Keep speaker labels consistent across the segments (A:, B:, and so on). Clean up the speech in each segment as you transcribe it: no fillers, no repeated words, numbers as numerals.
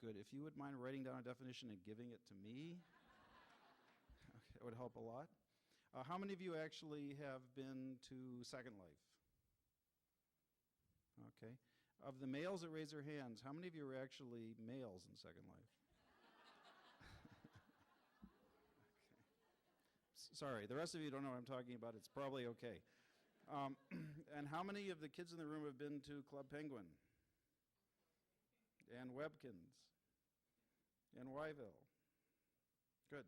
A: good. If you would mind writing down a definition and giving it to me, okay, that would help a lot. How many of you actually have been to Second Life? Okay. Of the males that raise their hands, how many of you are actually males in Second Life? Okay. Sorry, the rest of you don't know what I'm talking about. It's probably okay. And how many of the kids in the room have been to Club Penguin? And Webkins? And Whyville? Good.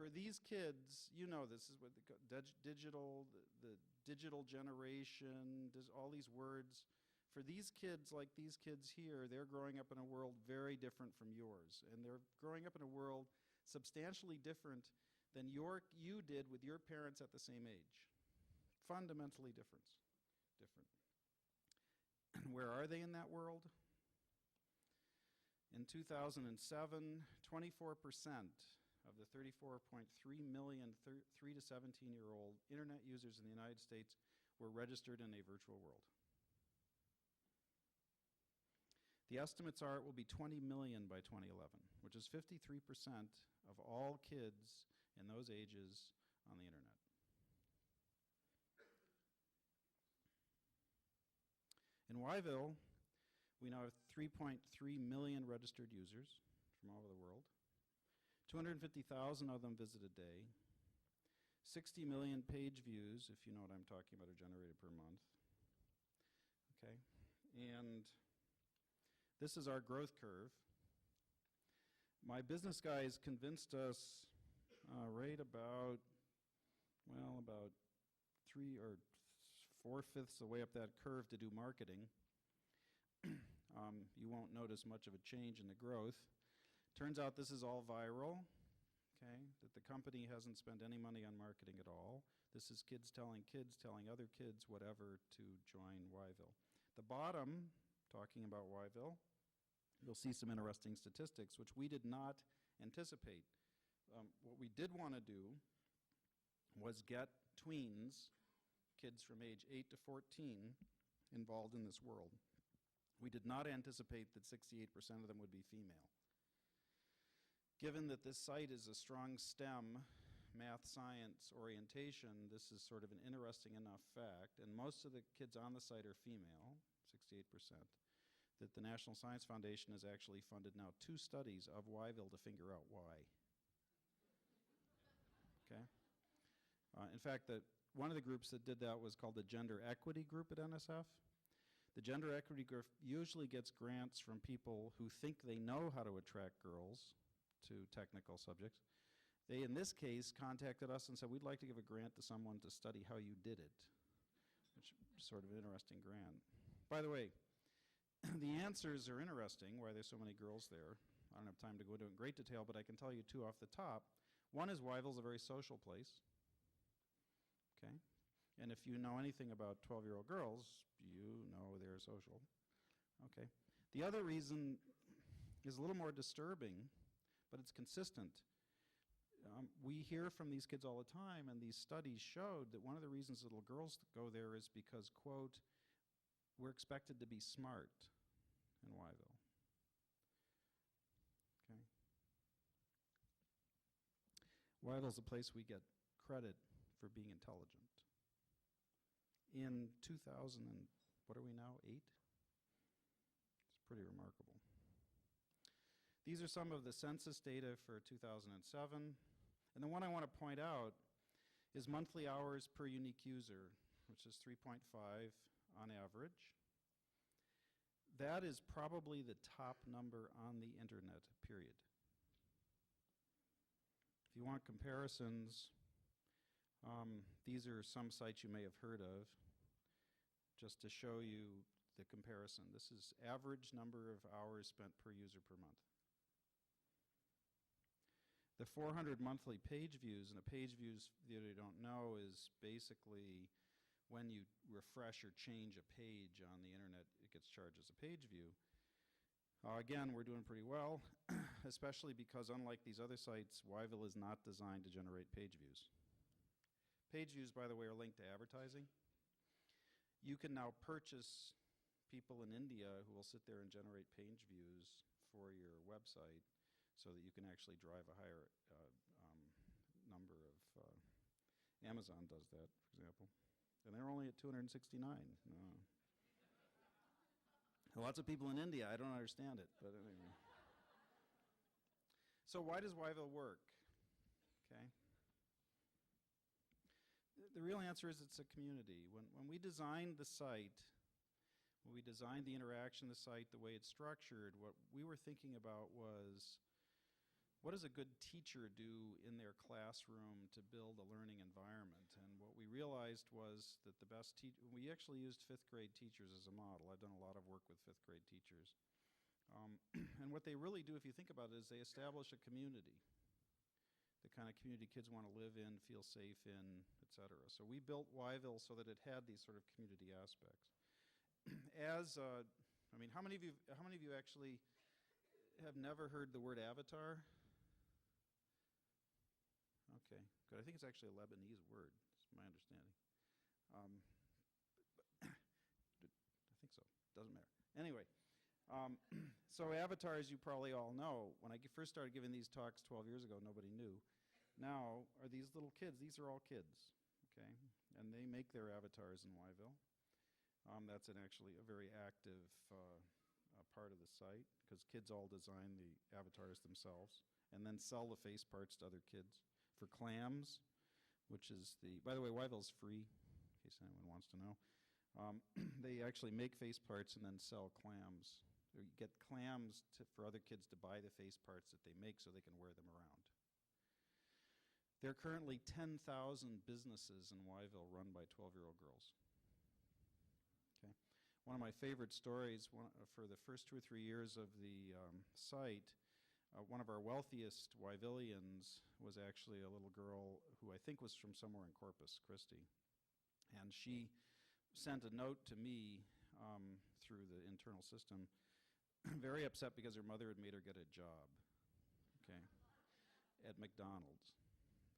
A: For these kids, you know this is what the digital, the digital generation, all these words. For these kids, like these kids here, they're growing up in a world very different from yours. And they're growing up in a world substantially different than you did with your parents at the same age. Fundamentally different. And where are they in that world? In 2007, 24% of the 34.3 million 3 to 17-year-old internet users in the United States were registered in a virtual world. The estimates are it will be 20 million by 2011, which is 53% of all kids in those ages on the internet. In Whyville, we now have 3.3 million registered users from all over the world. 250,000 of them visit a day. 60 million page views, if you know what I'm talking about, are generated per month. Okay, and this is our growth curve. My business guys convinced us right about 3 or 4/5 the way up that curve to do marketing. You won't notice much of a change in the growth. Turns out this is all viral, okay, that the company hasn't spent any money on marketing at all. This is kids telling other kids, whatever, to join Whyville. The bottom, talking about Whyville, you'll see some interesting statistics, which we did not anticipate. What we did want to do was get tweens, kids from age 8 to 14, involved in this world. We did not anticipate that 68% of them would be female. Given that this site is a strong STEM, math, science orientation, this is sort of an interesting enough fact, and most of the kids on the site are female, 68%, that the National Science Foundation has actually funded now 2 studies of Whyville to figure out why. Okay? In fact, one of the groups that did that was called the Gender Equity Group at NSF. The Gender Equity Group usually gets grants from people who think they know how to attract girls to technical subjects. They, in this case, contacted us and said, we'd like to give a grant to someone to study how you did it, which is sort of an interesting grant. By the way, the answers are interesting, why there's so many girls there. I don't have time to go into it in great detail, but I can tell you 2 off the top. One is Whyville's a very social place, okay? And if you know anything about 12-year-old girls, you know they're social, okay? The other reason is a little more disturbing, but it's consistent. We hear from these kids all the time, and these studies showed that one of the reasons little girls go there is because, quote, we're expected to be smart in Whyville. Okay? Whyville's a place we get credit for being intelligent. In 2000 and, what are we now, 8? It's pretty remarkable. These are some of the census data for 2007. And the one I want to point out is monthly hours per unique user, which is 3.5 on average. That is probably the top number on the internet, period. If you want comparisons, these are some sites you may have heard of, just to show you the comparison. This is average number of hours spent per user per month. The 400 monthly page views, and a page views, if you don't know, is basically when you refresh or change a page on the internet, it gets charged as a page view. Again, we're doing pretty well, especially because unlike these other sites, Whyville is not designed to generate page views. Page views, by the way, are linked to advertising. You can now purchase people in India who will sit there and generate page views for your website so that you can actually drive a higher number of, Amazon does that, for example. And they're only at 269. Lots of people in India, I don't understand it, but anyway. So why does Whyville work? Okay. The real answer is it's a community. When we designed the site, when we designed the interaction of the site, the way it's structured, what we were thinking about was, what does a good teacher do in their classroom to build a learning environment? And what we realized was that the best we actually used 5th grade teachers as a model. I've done a lot of work with 5th grade teachers. And what they really do, if you think about it, is they establish a community. The kind of community kids want to live in, feel safe in, et cetera. So we built Whyville so that it had these sort of community aspects. I mean, how many of you actually have never heard the word avatar? Okay, good. I think it's actually a Lebanese word, is my understanding. I think so. Doesn't matter. Anyway, so avatars, you probably all know. When I first started giving these talks 12 years ago, nobody knew. Now, are these little kids? These are all kids, okay? And they make their avatars in Whyville. That's actually a very active part of the site, because kids all design the avatars themselves and then sell the face parts to other kids. For clams, which is by the way, Whyville's free, in case anyone wants to know. They actually make face parts and then sell clams. Or you get clams for other kids to buy the face parts that they make so they can wear them around. There are currently 10,000 businesses in Whyville run by 12-year-old girls. Okay. One of my favorite stories, for the first 2 or 3 years of the site, one of our wealthiest Whyvillians was actually a little girl who I think was from somewhere in Corpus Christi. And she sent a note to me through the internal system, very upset because her mother had made her get a job, okay, at McDonald's.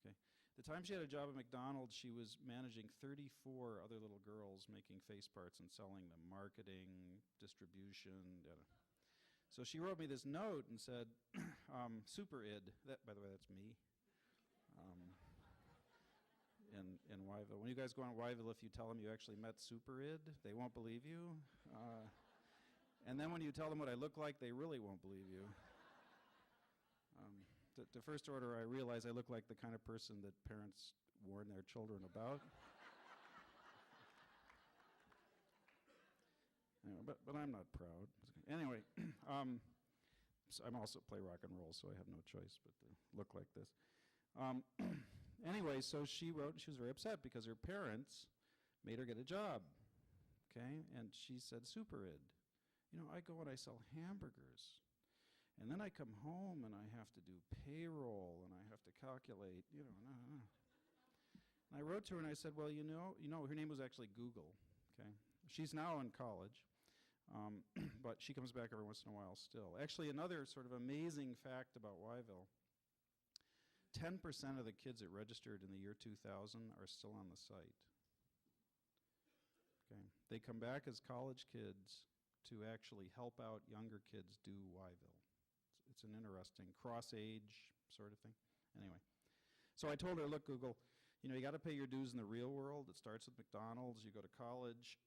A: Okay. The time she had a job at McDonald's, she was managing 34 other little girls making face parts and selling them, marketing, distribution, So she wrote me this note and said, super id, by the way, that's me, in Whyville. When you guys go on Whyville, if you tell them you actually met super id, they won't believe you. And then when you tell them what I look like, they really won't believe you. To first order, I realize I look like the kind of person that parents warn their children about. Anyway, but I'm not proud. Anyway, so I also play rock and roll, so I have no choice but to look like this. Anyway, so she wrote, and she was very upset because her parents made her get a job, okay? And she said, super id. You know, I go and I sell hamburgers, and then I come home and I have to do payroll, and I have to calculate, you know. And I wrote to her and I said, well, you know, her name was actually Google, okay? She's now in college. But she comes back every once in a while still. Actually, another sort of amazing fact about Whyville, 10% of the kids that registered in the year 2000 are still on the site. Okay. They come back as college kids to actually help out younger kids do Whyville. It's an interesting cross-age sort of thing. Anyway, so I told her, look, Google, you know, you got to pay your dues in the real world. It starts with McDonald's, you go to college,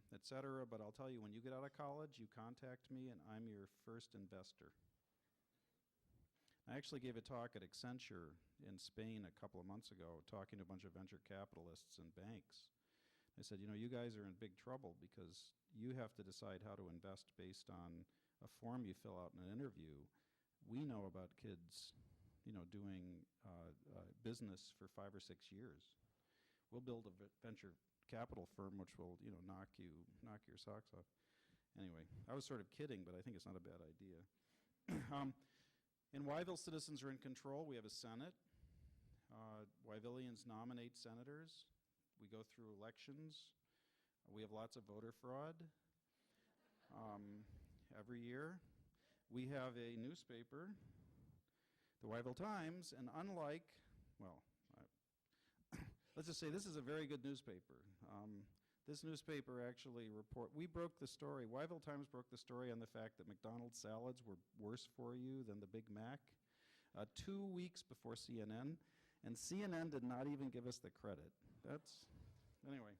A: et cetera. But I'll tell you, when you get out of college, you contact me and I'm your first investor. I actually gave a talk at Accenture in Spain a couple of months ago, talking to a bunch of venture capitalists and banks. I said, you know, you guys are in big trouble because you have to decide how to invest based on a form you fill out in an interview. We know about kids, you know, doing business for 5 or 6 years. We'll build a venture capital firm which will, you know, knock your socks off. Anyway, I was sort of kidding, but I think it's not a bad idea. In Whyville, citizens are in control. We have a Senate. Whyvillians nominate senators. We go through elections. We have lots of voter fraud every year. We have a newspaper, the Whyville Times, and unlike, well, let's just say this is a very good newspaper. This newspaper actually we broke the story, Whyville Times broke the story on the fact that McDonald's salads were worse for you than the Big Mac 2 weeks before CNN, and CNN did not even give us the credit. Anyway.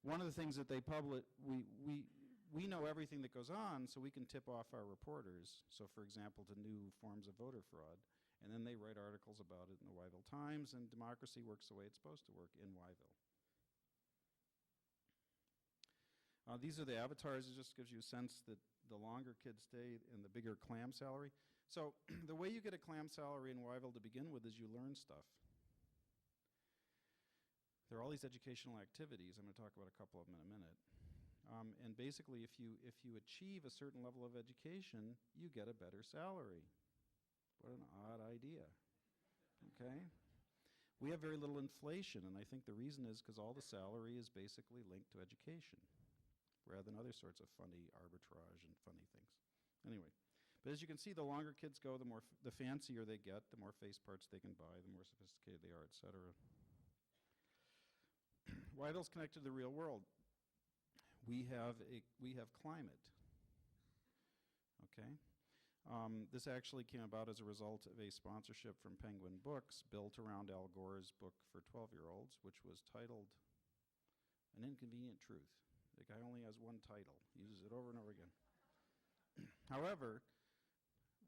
A: One of the things that they publish, we know everything that goes on, so we can tip off our reporters, so for example, to new forms of voter fraud, and then they write articles about it in the Whyville Times, and democracy works the way it's supposed to work in Whyville. These are the avatars. It just gives you a sense that the longer kids stay and the bigger clam salary. So the way you get a clam salary in Whyville to begin with is you learn stuff. There are all these educational activities. I'm going to talk about a couple of them in a minute. And basically, if you achieve a certain level of education, you get a better salary. What an odd idea. Okay? We have very little inflation, and I think the reason is because all the salary is basically linked to education, rather than other sorts of funny arbitrage and funny things. Anyway, but as you can see, the longer kids go, the fancier they get, the more face parts they can buy, the more sophisticated they are, et cetera. Whyville's connected to the real world. We have climate. Okay? This actually came about as a result of a sponsorship from Penguin Books built around Al Gore's book for 12-year-olds, which was titled An Inconvenient Truth. The guy only has one title. He uses it over and over again. However,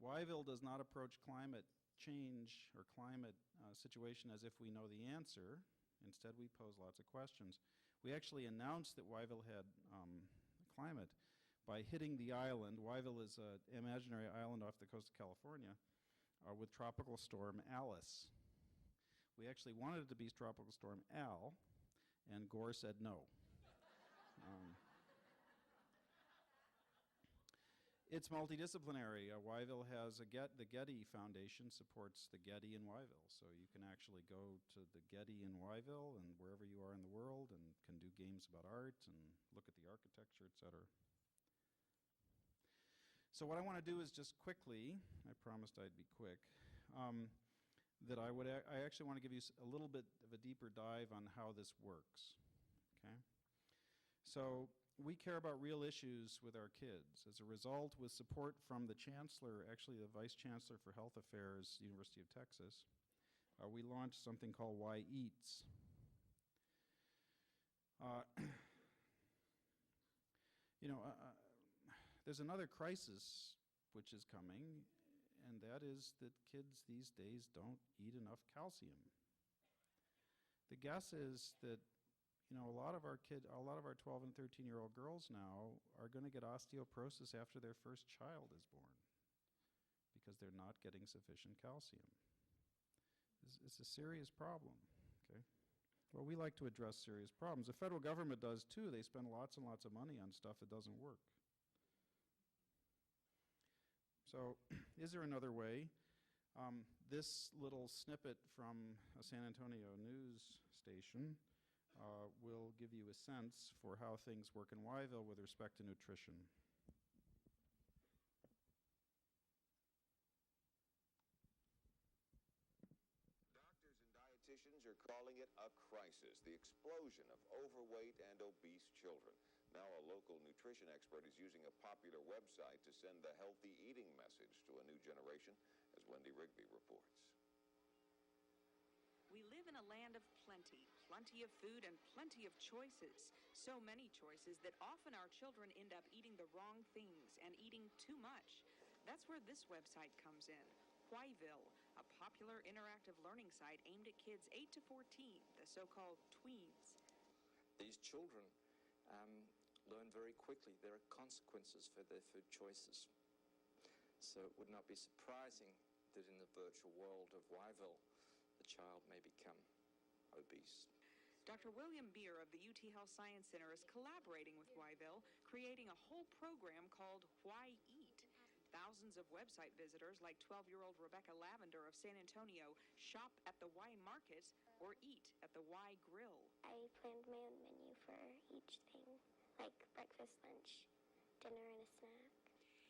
A: Whyville does not approach climate change or climate situation as if we know the answer. Instead, we pose lots of questions. We actually announced that Whyville had climate by hitting the island. Whyville is an imaginary island off the coast of California with Tropical Storm Alice. We actually wanted it to be Tropical Storm Al, and Gore said no. It's multidisciplinary. Whyville has the Getty Foundation supports the Getty in Whyville, so you can actually go to the Getty in Whyville and wherever you are in the world and can do games about art and look at the architecture, et cetera. So what I want to do is just quickly, I promised I'd be quick, that I actually want to give you a little bit of a deeper dive on how this works, okay? So we care about real issues with our kids. As a result, with support from the chancellor, actually the vice chancellor for health affairs, University of Texas, we launched something called Why Eats. There's another crisis which is coming, and that is that kids these days don't eat enough calcium. The guess is that a lot of our 12 and 13-year-old girls now are going to get osteoporosis after their first child is born because they're not getting sufficient calcium. It's a serious problem, okay? Well, we like to address serious problems. The federal government does too. They spend lots and lots of money on stuff that doesn't work. So, is there another way? This little snippet from a San Antonio news station will give you a sense for how things work in Whyville with respect to nutrition.
B: Doctors and dietitians are calling it a crisis, the explosion of overweight and obese children. Now a local nutrition expert is using a popular website to send the healthy eating message to a new generation, as Wendy Rigby reports.
C: We live in a land of plenty of food and plenty of choices. So many choices that often our children end up eating the wrong things and eating too much. That's where this website comes in. Whyville, a popular interactive learning site aimed at kids 8 to 14, the so-called tweens.
D: These children learn very quickly. There are consequences for their food choices. So it would not be surprising that in the virtual world of Whyville, the child may become obese.
C: Dr. William Beer of the UT Health Science Center is collaborating with Whyville, creating a whole program called Why Eat. Thousands of website visitors, like 12-year-old Rebecca Lavender of San Antonio, shop at the Why Market or eat at the Why Grill.
E: I planned my own menu for each thing, like breakfast, lunch, dinner, and a snack.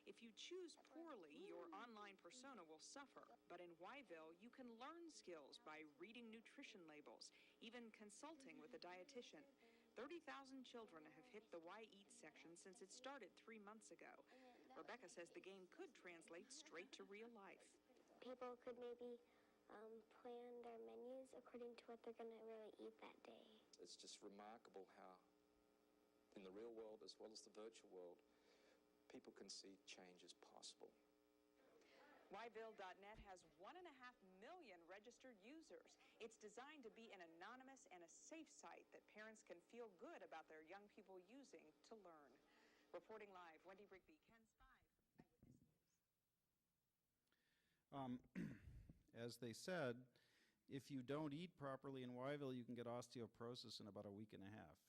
C: If you choose poorly, your online persona will suffer. But in Whyville, you can learn skills by reading nutrition labels, even consulting with a dietitian. 30,000 children have hit the Why Eat section since it started 3 months ago. Rebecca says the game could translate straight to real life.
E: People could maybe plan their menus according to what they're going to really eat that day.
D: It's just remarkable how, in the real world as well as the virtual world, people can see change is possible.
C: Whyville.net has 1.5 million registered users. It's designed to be an anonymous and a safe site that parents can feel good about their young people using to learn. Reporting live, Wendy Rigby, KENS 5 Eyewitness News.
A: As they said, if you don't eat properly in Whyville, you can get osteoporosis in about a week and a half.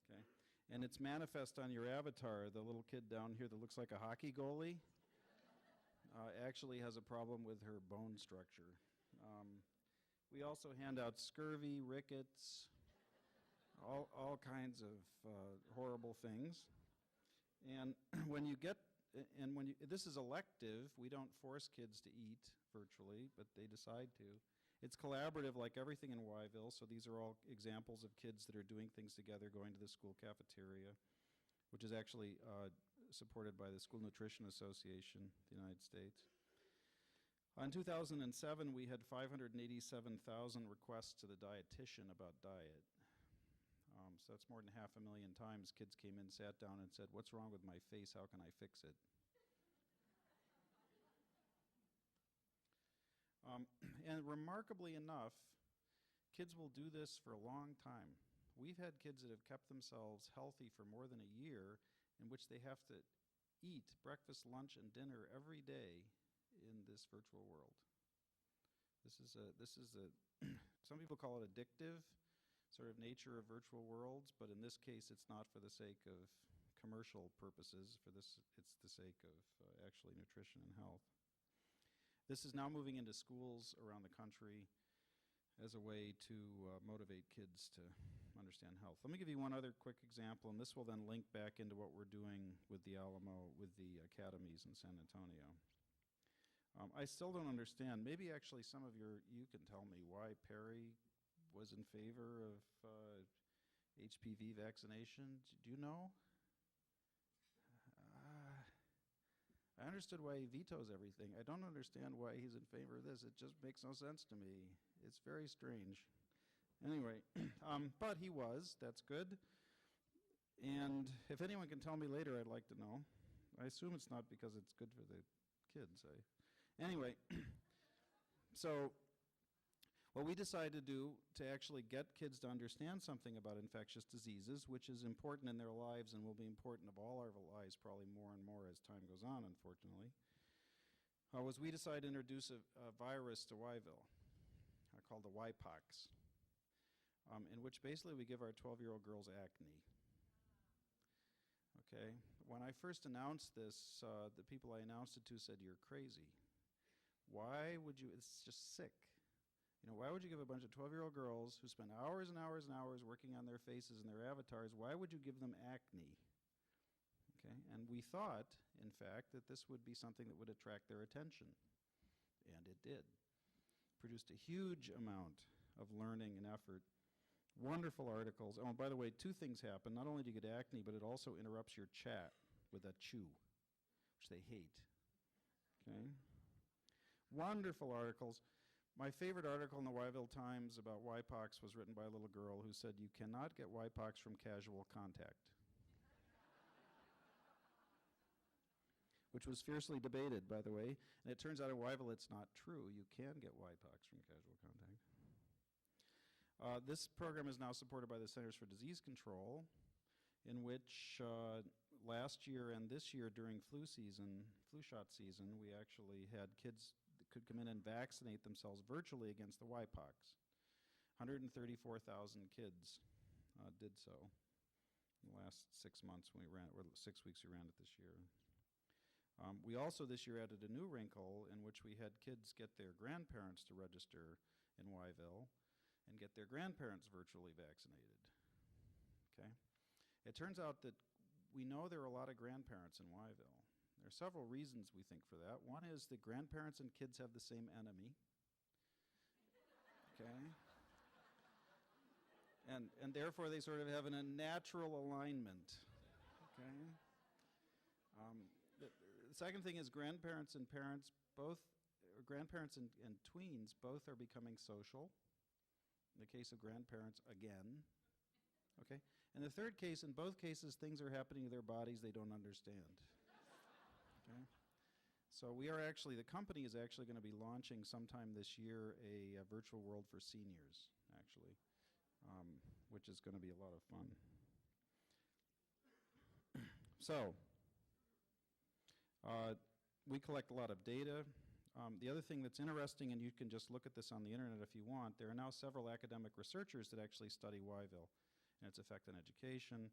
A: Okay? And it's manifest on your avatar. The little kid down here that looks like a hockey goalie actually has a problem with her bone structure. We also hand out scurvy, rickets, all kinds of horrible things. And when you get, this is elective, we don't force kids to eat virtually, but they decide to. It's collaborative like everything in Whyville, so these are all examples of kids that are doing things together, going to the school cafeteria, which is actually supported by the School Nutrition Association of the United States. In 2007, we had 587,000 requests to the dietitian about diet. So that's more than 500,000 times kids came in, sat down, and said, "What's wrong with my face? How can I fix it?" And remarkably enough, kids will do this for a long time. We've had kids that have kept themselves healthy for more than a year, in which they have to eat breakfast, lunch, and dinner every day in this virtual world. This is some people call it addictive, sort of nature of virtual worlds, but in this case it's not for the sake of commercial purposes. For this, it's the sake of actually nutrition and health. This is now moving into schools around the country as a way to motivate kids to understand health. Let me give you one other quick example, and this will then link back into what we're doing with the Alamo, with the academies in San Antonio. I still don't understand. Maybe actually some of you can tell me why Perry was in favor of HPV vaccination. Do you know? I understood why he vetoes everything. I don't understand why he's in favor of this. It just makes no sense to me. It's very strange. Anyway, but he was. That's good. And if anyone can tell me later, I'd like to know. I assume it's not because it's good for the kids. Anyway, so what we decided to do to actually get kids to understand something about infectious diseases, which is important in their lives and will be important of all our lives probably more and more as time goes on, unfortunately, was we decided to introduce a virus to Whyville called the Ypox, in which basically we give our 12-year-old girls acne. Okay, when I first announced this, the people I announced it to said, "You're crazy. Why would you, it's just sick. You know, why would you give a bunch of 12-year-old girls who spend hours and hours and hours working on their faces and their avatars, why would you give them acne?" Okay, and we thought, in fact, that this would be something that would attract their attention, and it did. Produced a huge amount of learning and effort. Wonderful articles. Oh, and by the way, two things happen. Not only do you get acne, but it also interrupts your chat with that chew, which they hate. Okay? Wonderful articles. My favorite article in the Whyville Times about Ypox was written by a little girl who said, "You cannot get Ypox from casual contact," which was fiercely debated, by the way. And it turns out in Whyville it's not true. You can get Ypox from casual contact. This program is now supported by the Centers for Disease Control, in which last year and this year during flu shot season, we actually had kids that could come in and vaccinate themselves virtually against the Ypox. 134,000 kids did so in the last 6 months when we ran, or 6 weeks we ran it this year. We also this year added a new wrinkle in which we had kids get their grandparents to register in Whyville and get their grandparents virtually vaccinated. Okay? It turns out that we know there are a lot of grandparents in Whyville. There are several reasons we think for that. One is that grandparents and kids have the same enemy. Okay? And therefore they sort of have a natural alignment. Okay. The second thing is grandparents and parents both, grandparents and tweens both are becoming social. In the case of grandparents, again. Okay. And the third case, in both cases, things are happening to their bodies they don't understand. Okay. So we are actually, the company is actually going to be launching sometime this year a virtual world for seniors, actually, which is going to be a lot of fun. So, we collect a lot of data. The other thing that's interesting, and you can just look at this on the internet if you want, there are now several academic researchers that actually study Whyville and its effect on education.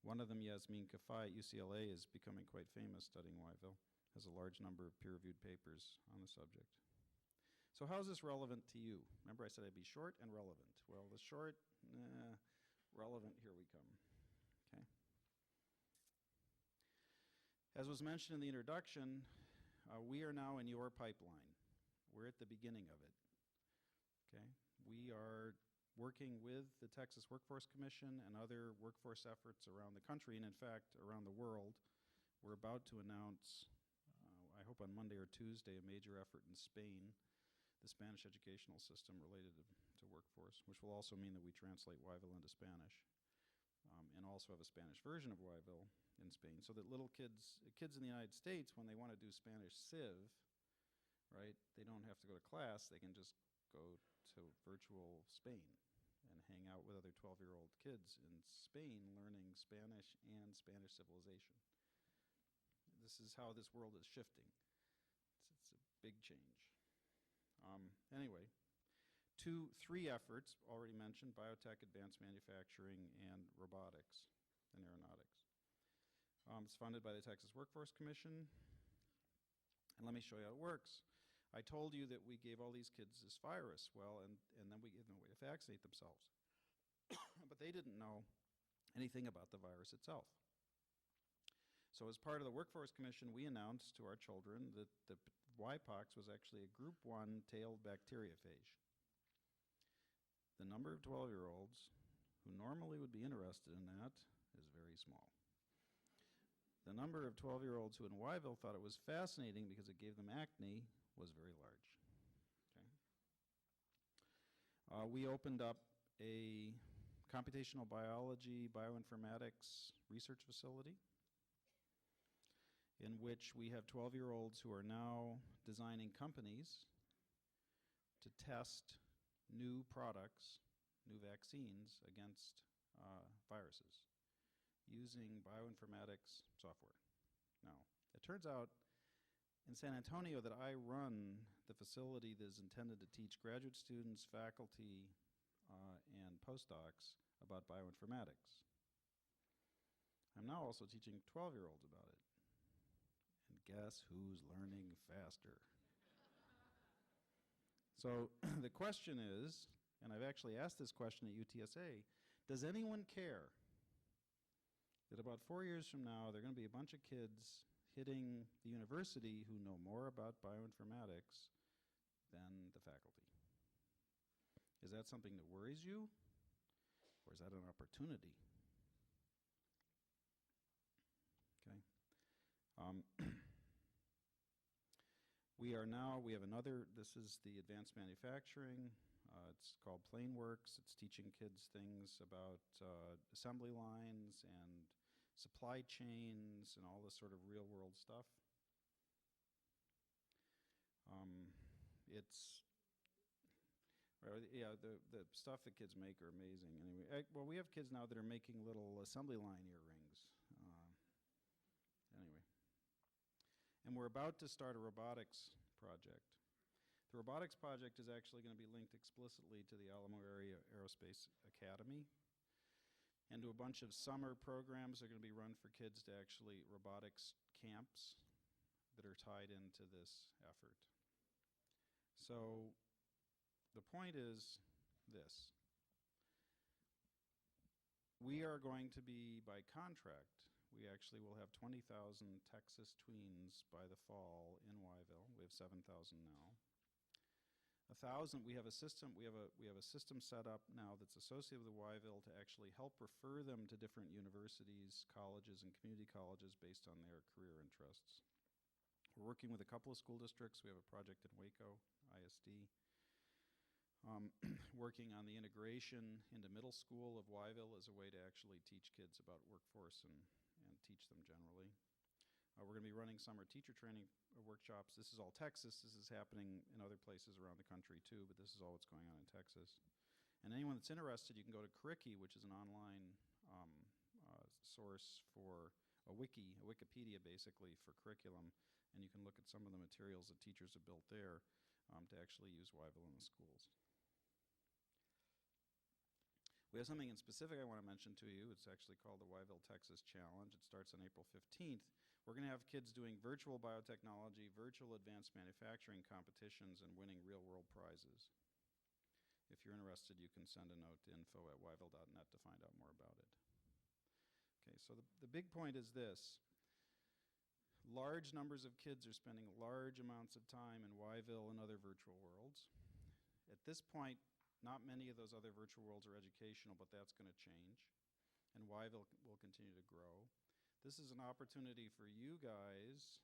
A: One of them, Yasmin Kafai at UCLA, is becoming quite famous studying Whyville, has a large number of peer-reviewed papers on the subject. So how is this relevant to you? Remember I said I'd be short and relevant. Well, the short, relevant, here we come. Okay. As was mentioned in the introduction, we are now in your pipeline. We're at the beginning of it. Okay. We are working with the Texas Workforce Commission and other workforce efforts around the country, and in fact, around the world. We're about to announce, I hope on Monday or Tuesday, a major effort in Spain, the Spanish educational system related to workforce, which will also mean that we translate Whyville into Spanish, and also have a Spanish version of Whyville in Spain, so that little kids in the United States, when they want to do Spanish Civ, right, they don't have to go to class, they can just go to virtual Spain and hang out with other 12-year-old kids in Spain learning Spanish and Spanish civilization. This is how this world is shifting. It's a big change. Anyway, three efforts already mentioned: biotech, advanced manufacturing, and robotics and aeronautics. It's funded by the Texas Workforce Commission. And let me show you how it works. I told you that we gave all these kids this virus, well, and then we gave them a way to vaccinate themselves. But they didn't know anything about the virus itself. So as part of the Workforce Commission, we announced to our children that the Y-Pox was actually a group 1 tailed bacteriophage. The number of 12-year-olds who normally would be interested in that is very small. The number of 12-year-olds who in Whyville thought it was fascinating because it gave them acne was very large. Okay. We opened up a computational biology, bioinformatics research facility in which we have 12-year-olds who are now designing companies to test new products, new vaccines against viruses using bioinformatics software. Now, it turns out in San Antonio that I run the facility that is intended to teach graduate students, faculty, and postdocs about bioinformatics. I'm now also teaching 12-year-olds about it. And guess who's learning faster? So the question is, and I've actually asked this question at UTSA, does anyone care that about 4 years from now there are going to be a bunch of kids hitting the university who know more about bioinformatics than the faculty? Is that something that worries you, or is that an opportunity? Okay. We have another, this is the advanced manufacturing. It's called PlaneWorks. It's teaching kids things about assembly lines and supply chains and all this sort of real world stuff. The stuff that kids make are amazing. Anyway, well, we have kids now that are making little assembly line earrings. Anyway. And we're about to start a robotics project. The robotics project is actually going to be linked explicitly to the Alamo Area Aerospace Academy and to a bunch of summer programs that are going to be run for kids to actually robotics camps that are tied into this effort. So the point is this. We are going to be, by contract, we actually will have 20,000 Texas tweens by the fall in Whyville. We have 7,000 now. We have a system set up now that's associated with Whyville to actually help refer them to different universities, colleges, and community colleges based on their career interests. We're working with a couple of school districts. We have a project in Waco, ISD, working on the integration into middle school of Whyville as a way to actually teach kids about workforce and teach them generally. We're going to be running summer teacher training workshops. This is all Texas. This is happening in other places around the country too, but this is all what's going on in Texas. And anyone that's interested, you can go to Curriki, which is an online source for a Wikipedia basically for curriculum, and you can look at some of the materials that teachers have built there to actually use Whyville in the schools. We have something in specific I want to mention to you. It's actually called the Whyville, Texas Challenge. It starts on April 15th. We're going to have kids doing virtual biotechnology, virtual advanced manufacturing competitions, and winning real-world prizes. If you're interested, you can send a note to info@whyville.net to find out more about it. Okay, so the big point is this. Large numbers of kids are spending large amounts of time in Whyville and other virtual worlds. At this point, not many of those other virtual worlds are educational, but that's going to change, and Whyville will continue to grow. This is an opportunity for you guys,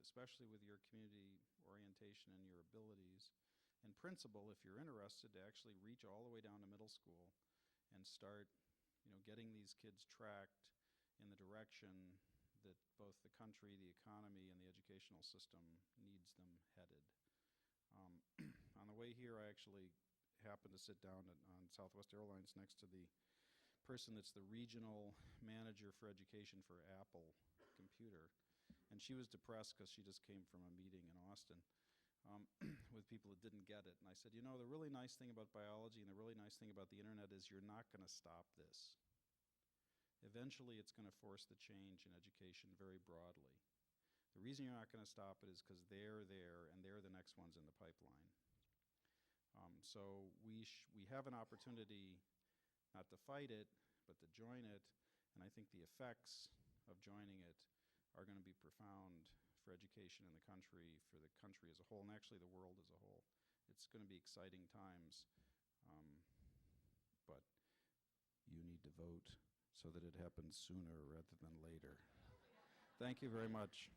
A: especially with your community orientation and your abilities, in principle, if you're interested, to actually reach all the way down to middle school and start, getting these kids tracked in the direction that both the country, the economy, and the educational system needs them headed. On the way here, I actually happened to sit down on Southwest Airlines next to the person that's the regional manager for education for Apple Computer, and she was depressed because she just came from a meeting in Austin with people that didn't get it. And I said, the really nice thing about biology and the really nice thing about the internet is you're not going to stop this. Eventually, it's going to force the change in education very broadly. The reason you're not going to stop it is because they're there, and they're the next ones in the pipeline. So we have an opportunity not to fight it, but to join it, and I think the effects of joining it are going to be profound for education in the country, for the country as a whole, and actually the world as a whole. It's going to be exciting times, but you need to vote so that it happens sooner rather than later. Thank you very much.